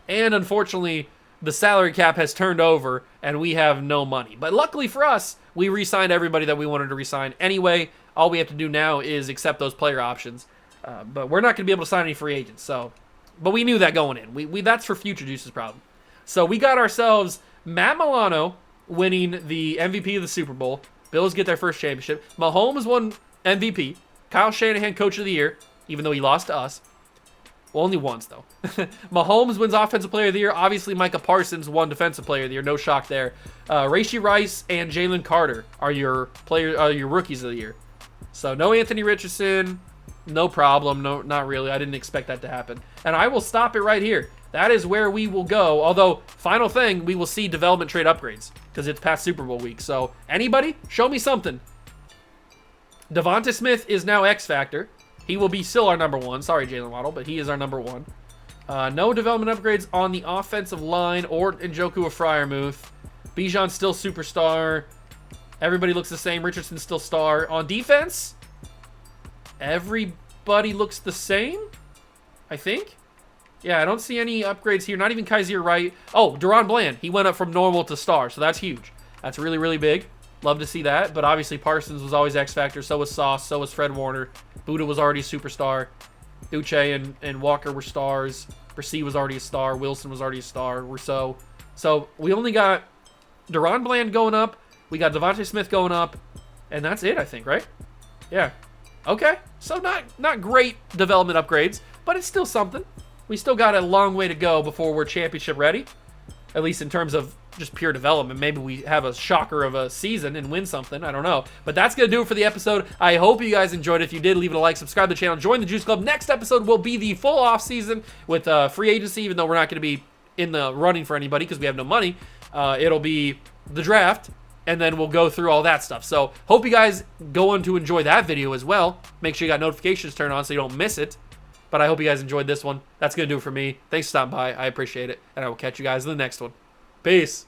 And unfortunately, the salary cap has turned over, and we have no money. But luckily for us, we re-signed everybody that we wanted to re-sign anyway. All we have to do now is accept those player options. But we're not going to be able to sign any free agents. But we knew that going in. We that's for future Juice's problem. So we got ourselves Matt Milano winning the MVP of the Super Bowl. Bills get their first championship. Mahomes won MVP. Kyle Shanahan, Coach of the Year, even though he lost to us. Well, only once, though. Mahomes wins Offensive Player of the Year. Obviously, Micah Parsons won Defensive Player of the Year. No shock there. Rashee Rice and Jalen Carter are your rookies of the year. So, no Anthony Richardson. No problem. No, not really. I didn't expect that to happen. And I will stop it right here. That is where we will go. Although, final thing, we will see development trade upgrades because it's past Super Bowl week. So, anybody, show me something. Devonta Smith is now X Factor. He will be still our number 1. Sorry, Jalen Waddle, but he is our number 1. No development upgrades on the offensive line or Njoku or Freiermuth. Bijan's still superstar. Everybody looks the same. Richardson's still star. On defense, everybody looks the same, I think. Yeah, I don't see any upgrades here. Not even Kaiser Wright. Oh, Deron Bland. He went up from normal to star, so that's huge. That's really, really big. Love to see that. But obviously, Parsons was always X Factor. So was Sauce. So was Fred Warner. Buda was already a superstar. Uche and Walker were stars. Brissy was already a star. Wilson was already a star. Rousseau. So we only got Deron Bland going up. We got Devonta Smith going up. And that's it, I think, right? Yeah. Okay. So not great development upgrades, but it's still something. We still got a long way to go before we're championship ready. At least in terms of just pure development. Maybe we have a shocker of a season and win something. I don't know. But that's going to do it for the episode. I hope you guys enjoyed it. If you did, leave it a like, subscribe to the channel, join the Juice Club. Next episode will be the full off season with free agency, even though we're not going to be in the running for anybody because we have no money. It'll be the draft, and then we'll go through all that stuff. So hope you guys go on to enjoy that video as well. Make sure you got notifications turned on so you don't miss it. But I hope you guys enjoyed this one. That's going to do it for me. Thanks for stopping by. I appreciate it. And I will catch you guys in the next one. Peace.